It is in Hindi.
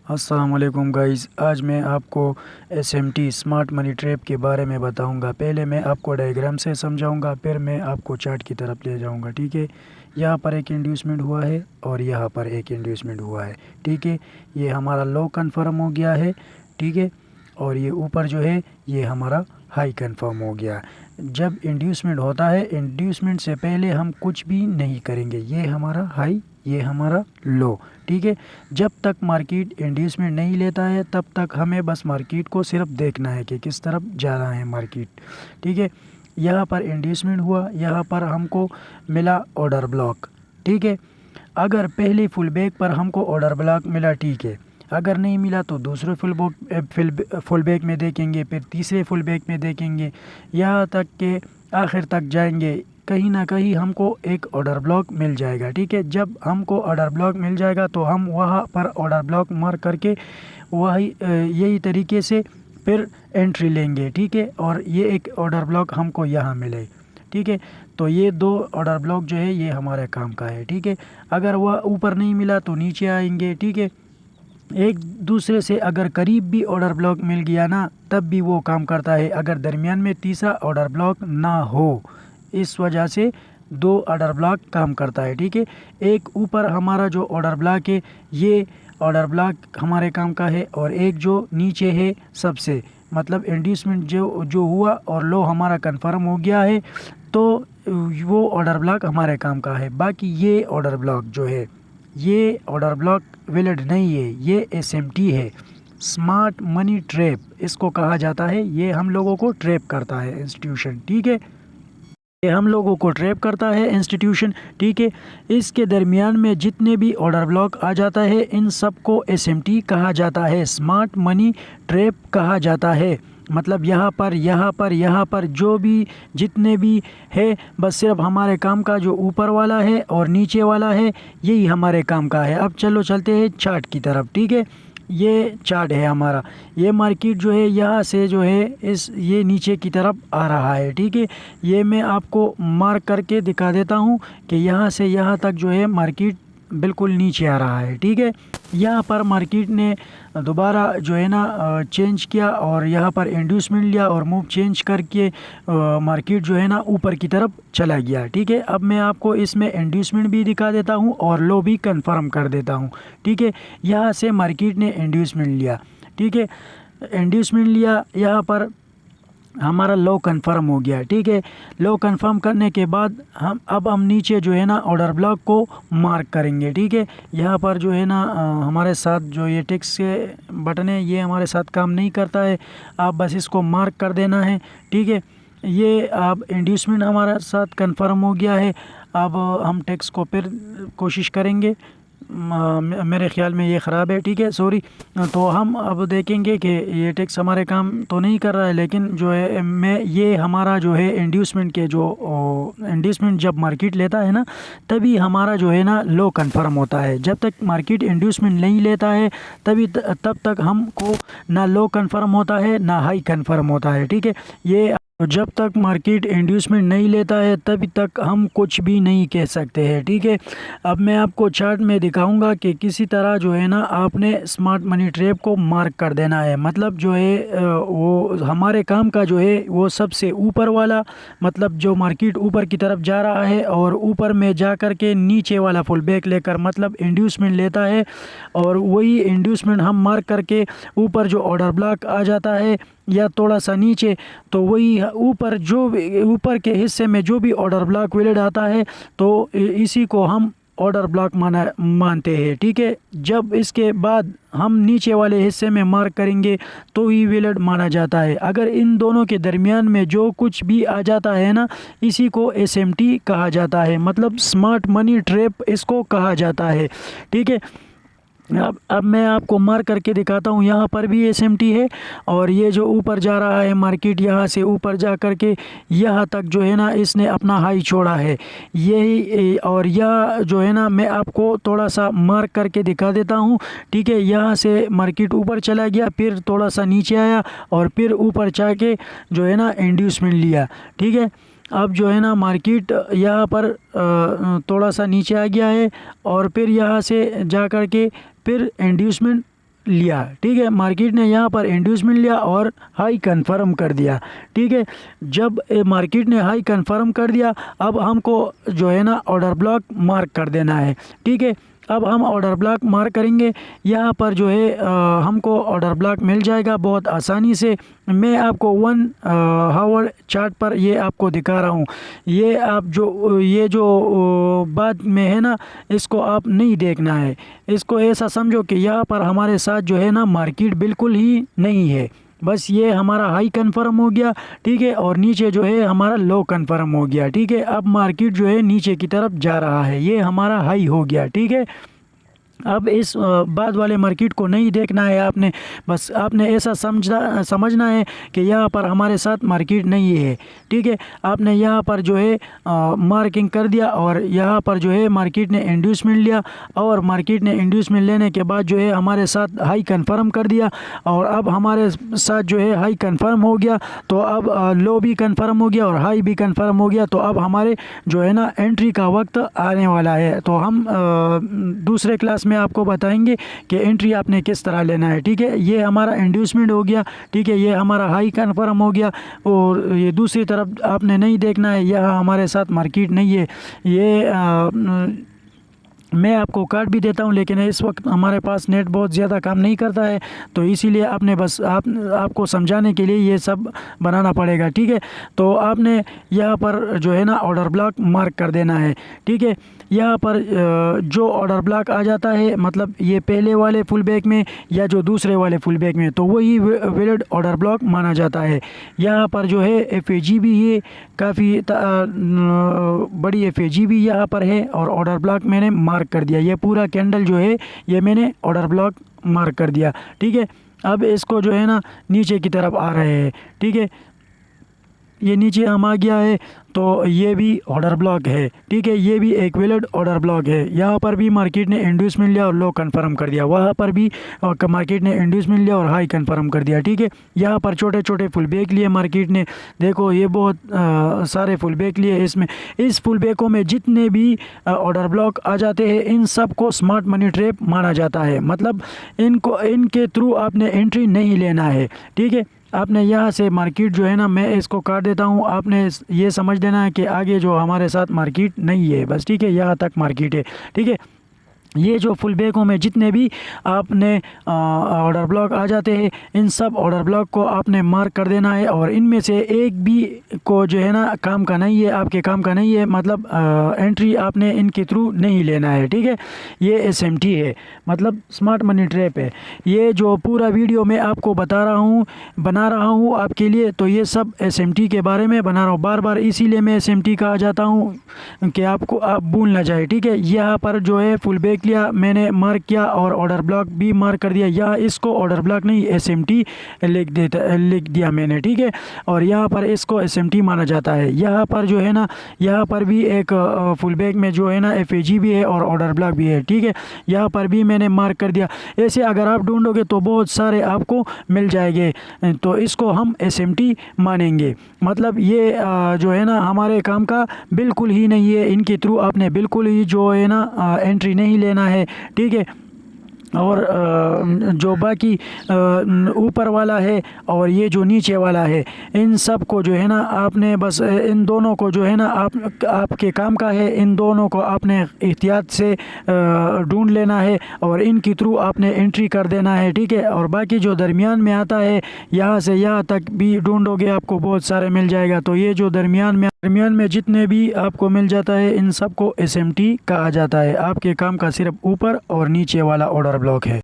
अस्सलाम वालेकुम गाइस। आज मैं आपको एसएमटी स्मार्ट मनी ट्रैप के बारे में बताऊंगा। पहले मैं आपको डायग्राम से समझाऊंगा, फिर मैं आपको चार्ट की तरफ ले जाऊंगा। ठीक है, यहाँ पर एक इंड्यूसमेंट हुआ है और यहाँ पर एक इंड्यूसमेंट हुआ है। ठीक है, ये हमारा लो कन्फर्म हो गया है। ठीक है, और ये ऊपर जो है ये हमारा हाई कन्फर्म हो गया। जब इंड्यूसमेंट होता है, इंड्यूसमेंट से पहले हम कुछ भी नहीं करेंगे। ये हमारा हाई, ये हमारा लो। ठीक है, जब तक मार्केट इंड्यूसमेंट नहीं लेता है तब तक हमें बस मार्केट को सिर्फ देखना है कि किस तरफ जा रहा है मार्केट। ठीक है, यहाँ पर इंड्यूसमेंट हुआ, यहाँ पर हमको मिला ऑर्डर ब्लॉक। ठीक है, अगर पहले फुल बैक पर हमको ऑर्डर ब्लॉक मिला, ठीक है, अगर नहीं मिला तो दूसरे फुल बैक में देखेंगे, फिर तीसरे फुल बैक में देखेंगे, यहाँ तक के आखिर तक जाएंगे। कहीं ना कहीं हमको एक ऑर्डर ब्लॉक मिल जाएगा। ठीक है, जब हमको ऑर्डर ब्लॉक मिल जाएगा तो हम वहाँ पर ऑर्डर ब्लॉक मार्क करके वही यही तरीके से फिर एंट्री लेंगे। ठीक है, और ये एक ऑर्डर ब्लॉक हमको यहाँ मिले। ठीक है, तो ये दो ऑर्डर ब्लॉक जो है ये हमारे काम का है। ठीक है, अगर वह ऊपर नहीं मिला तो नीचे आएंगे। ठीक है, एक दूसरे से अगर करीब भी ऑर्डर ब्लॉक मिल गया ना तब भी वो काम करता है, अगर दरमियान में तीसरा ऑर्डर ब्लॉक ना हो। इस वजह से दो ऑर्डर ब्लॉक काम करता है। ठीक है, एक ऊपर हमारा जो ऑर्डर ब्लॉक है ये ऑर्डर ब्लॉक हमारे काम का है, और एक जो नीचे है सबसे, मतलब इंड्यूसमेंट जो जो हुआ और लो हमारा कंफर्म हो गया है, तो वो ऑर्डर ब्लॉक हमारे काम का है। बाकी ये ऑर्डर ब्लॉक जो है ये ऑर्डर ब्लॉक वैलिड नहीं है, ये एसएमटी है, स्मार्ट मनी ट्रैप इसको कहा जाता है। ये हम लोगों को ट्रैप करता है इंस्टीट्यूशन। ठीक है, ये हम लोगों को ट्रैप करता है इंस्टीट्यूशन। ठीक है, इसके दरमियान में जितने भी ऑर्डर ब्लॉक आ जाता है इन सब को एसएमटी कहा जाता है, स्मार्ट मनी ट्रैप कहा जाता है। मतलब यहाँ पर यहाँ पर जो भी जितने भी है, बस सिर्फ हमारे काम का जो ऊपर वाला है और नीचे वाला है यही हमारे काम का है। अब चलो चलते हैं चार्ट की तरफ। ठीक है, ये चार्ट है हमारा, ये मार्केट जो है यहाँ से जो है ये नीचे की तरफ आ रहा है। ठीक है, ये मैं आपको मार्क करके दिखा देता हूँ कि यहाँ से यहाँ तक जो है मार्केट बिल्कुल नीचे आ रहा है। ठीक है, यहाँ पर मार्केट ने दोबारा जो है ना चेंज किया और यहाँ पर इंड्यूसमेंट लिया और मूव चेंज करके मार्केट जो है ना ऊपर की तरफ चला गया। ठीक है, अब मैं आपको इसमें इंड्यूसमेंट भी दिखा देता हूँ और लो भी कंफर्म कर देता हूँ। ठीक है, यहाँ से मार्केट ने इंड्यूसमेंट लिया। ठीक है, इंड्यूसमेंट लिया, यहाँ पर हमारा लो कंफर्म हो गया। ठीक है, लो कंफर्म करने के बाद हम नीचे जो है ना ऑर्डर ब्लॉक को मार्क करेंगे। ठीक है, यहाँ पर जो है ना हमारे साथ जो ये टेक्स्ट के बटन है ये हमारे साथ काम नहीं करता है, आप बस इसको मार्क कर देना है। ठीक है, ये अब इंड्यूसमेंट हमारे साथ कंफर्म हो गया है। अब हम टेक्स्ट को फिर कोशिश करेंगे, मेरे ख़्याल में ये ख़राब है। ठीक है, सॉरी। तो हम अब देखेंगे कि ये टेक्स्ट हमारे काम तो नहीं कर रहा है, लेकिन जो है मैं ये हमारा जो है इंड्यूसमेंट के जो इंड्यूसमेंट जब मार्केट लेता है ना तभी हमारा जो है ना लो कंफर्म होता है। जब तक मार्केट इंड्यूसमेंट नहीं लेता है तब तक हमको ना लो कंफर्म होता है ना हाई कंफर्म होता है। ठीक है, ये तो जब तक मार्केट इंड्यूसमेंट नहीं लेता है तभी तक हम कुछ भी नहीं कह सकते हैं। ठीक है, अब मैं आपको चार्ट में दिखाऊंगा कि किसी तरह जो है ना आपने स्मार्ट मनी ट्रैप को मार्क कर देना है। मतलब जो है वो हमारे काम का जो है वो सबसे ऊपर वाला, मतलब जो मार्केट ऊपर की तरफ जा रहा है और ऊपर में जा कर के नीचे वाला फुल बैक लेकर मतलब इंड्यूसमेंट लेता है, और वही इंड्यूसमेंट हम मार्क करके ऊपर जो ऑर्डर ब्लॉक आ जाता है या थोड़ा सा नीचे, तो वही ऊपर जो ऊपर के हिस्से में जो भी ऑर्डर ब्लॉक वैलिड आता है तो इसी को हम ऑर्डर ब्लॉक मानते हैं। ठीक है, जब इसके बाद हम नीचे वाले हिस्से में मार्क करेंगे तो ही वैलिड माना जाता है। अगर इन दोनों के दरमियान में जो कुछ भी आ जाता है ना इसी को एसएमटी कहा जाता है, मतलब स्मार्ट मनी ट्रैप इसको कहा जाता है। ठीक है, अब मैं आपको मार्क करके दिखाता हूँ, यहाँ पर भी एसएमटी है और ये जो ऊपर जा रहा है मार्केट यहाँ से ऊपर जा कर के यहाँ तक जो है ना इसने अपना हाई छोड़ा है यही, और यह जो है ना मैं आपको थोड़ा सा मार्क करके दिखा देता हूँ। ठीक है, यहाँ से मार्केट ऊपर चला गया, फिर थोड़ा सा नीचे आया और फिर ऊपर जाके जो है ना इंड्यूसमेंट लिया। ठीक है, अब जो है ना मार्केट यहाँ पर थोड़ा सा नीचे आ गया है और फिर यहाँ से जा कर के फिर इंड्यूसमेंट लिया, ठीक है, मार्केट ने यहाँ पर इंड्यूसमेंट लिया और हाई कन्फर्म कर दिया, ठीक है। जब मार्केट ने हाई कन्फर्म कर दिया, अब हमको जो है ना ऑर्डर ब्लॉक मार्क कर देना है, ठीक है। अब हम ऑर्डर ब्लॉक मार्क करेंगे, यहाँ पर जो है हमको ऑर्डर ब्लॉक मिल जाएगा बहुत आसानी से। मैं आपको 1 हावर चार्ट पर ये आपको दिखा रहा हूँ। ये जो बात में है ना, इसको आप नहीं देखना है। इसको ऐसा समझो कि यहाँ पर हमारे साथ जो है ना मार्केट बिल्कुल ही नहीं है, बस ये हमारा हाई कन्फर्म हो गया, ठीक है, और नीचे जो है हमारा लो कन्फर्म हो गया, ठीक है। अब मार्केट जो है नीचे की तरफ जा रहा है, ये हमारा हाई हो गया, ठीक है। अब इस बाद वाले मार्केट को नहीं देखना है आपने, बस आपने ऐसा समझना है कि यहाँ पर हमारे साथ मार्केट नहीं है, ठीक है। आपने यहाँ पर जो है मार्किंग कर दिया और यहाँ पर जो है मार्केट ने इंड्यूसमेंट लिया, और मार्केट ने इंड्यूसमेंट लेने के बाद जो है हमारे साथ हाई कन्फर्म कर दिया, और अब हमारे साथ जो है हाई कन्फर्म हो गया, तो अब लो भी कन्फर्म हो गया और हाई भी कन्फर्म हो गया। तो अब हमारे जो है ना एंट्री का वक्त आने वाला है। तो हम दूसरे क्लास में आपको बताएंगे कि एंट्री आपने किस तरह लेना है, ठीक है। ये हमारा इंड्यूसमेंट हो गया, ठीक है, ये हमारा हाई कन्फर्म हो गया, और ये दूसरी तरफ आपने नहीं देखना है, यह हमारे साथ मार्केट नहीं है। ये मैं आपको काट भी देता हूँ, लेकिन इस वक्त हमारे पास नेट बहुत ज़्यादा काम नहीं करता है, तो इसीलिए आपने बस आपको समझाने के लिए ये सब बनाना पड़ेगा, ठीक है। तो आपने यहाँ पर जो है ना ऑर्डर ब्लॉक मार्क कर देना है, ठीक है। यहाँ पर जो ऑर्डर ब्लॉक आ जाता है, मतलब ये पहले वाले फुल बैक में या जो दूसरे वाले फुल बैक में, तो वही वैलिड ऑर्डर ब्लॉक माना जाता है। यहाँ पर जो है FAG भी है, काफ़ी बड़ी FAG भी यहाँ पर है, और ऑर्डर ब्लॉक मैंने मार्क कर दिया। ये पूरा कैंडल जो है ये मैंने ऑर्डर ब्लॉक मार्क कर दिया, ठीक है। अब इसको जो है ना नीचे की तरफ आ रहे हैं, ठीक है, ये नीचे हम आ गया है, तो ये भी ऑर्डर ब्लॉक है, ठीक है, ये भी एक वैलिड ऑर्डर ब्लॉक है। यहाँ पर भी मार्केट ने इंड्यूसमेंट लिया और लो कन्फर्म कर दिया, वहाँ पर भी मार्केट ने इंड्यूसमेंट लिया और हाई कन्फर्म कर दिया, ठीक है। यहाँ पर छोटे छोटे फुल बैक लिए मार्केट ने, देखो ये बहुत सारे फुल बैक लिए। इसमें इस फुल बैकों में जितने भी ऑर्डर ब्लॉक आ जाते हैं, इन सब को स्मार्ट मनी ट्रैप माना जाता है, मतलब इनके थ्रू आपने एंट्री नहीं लेना है, ठीक है। आपने यहाँ से मार्केट जो है ना, मैं इसको काट देता हूँ, आपने ये समझ लेना है कि आगे जो हमारे साथ मार्केट नहीं है, बस, ठीक है, यहाँ तक मार्केट है, ठीक है। ये जो फुल बैकों में जितने भी आपने ऑर्डर ब्लॉक आ जाते हैं, इन सब ऑर्डर ब्लॉक को आपने मार्क कर देना है, और इनमें से एक भी को जो है ना काम का नहीं है, आपके काम का नहीं है, मतलब एंट्री आपने इनके थ्रू नहीं लेना है, ठीक है। ये SMT है, मतलब स्मार्ट मनी ट्रैप है। ये जो पूरा वीडियो मैं आपको बना रहा हूँ आपके लिए, तो ये सब SMT के बारे में बना रहा हूँ बार बार, इसीलिए मैं SMT का आ जाता हूँ कि आप भूल ना जाए, ठीक है। यहाँ पर जो है फुल बैक लिया, मैंने मार्क किया और ऑर्डर ब्लॉक भी मार्क कर दिया, या इसको ऑर्डर ब्लॉक नहीं SMT लिख दिया मैंने, ठीक है। और यहाँ पर इसको SMT माना जाता है। यहाँ पर जो है ना, यहाँ पर भी एक फुल बैक में जो है ना FAG भी है और ऑर्डर ब्लॉक भी है, ठीक है, यहाँ पर भी मैंने मार्क कर दिया। ऐसे अगर आप ढूंढोगे तो बहुत सारे आपको मिल जाएंगे, तो इसको हम SMT मानेंगे। मतलब ये जो है ना हमारे काम का बिल्कुल ही नहीं है, इनके थ्रू आपने बिल्कुल ही जो है ना एंट्री नहीं लेना है, ठीक है। और जो बाकी ऊपर वाला है और ये जो नीचे वाला है, इन सब को जो है ना आपने बस इन दोनों को जो है ना आपके काम का है, इन दोनों को आपने एहतियात से ढूंढ लेना है और इनके थ्रू आपने एंट्री कर देना है, ठीक है। और बाकी जो दरमियान में आता है, यहाँ से यहाँ तक भी ढूंढोगे आपको बहुत सारे मिल जाएगा। तो ये जो दरमियान में जितने भी आपको मिल जाता है, इन सब को SMT कहा जाता है। आपके काम का सिर्फ ऊपर और नीचे वाला ऑर्डर ब्लॉक है।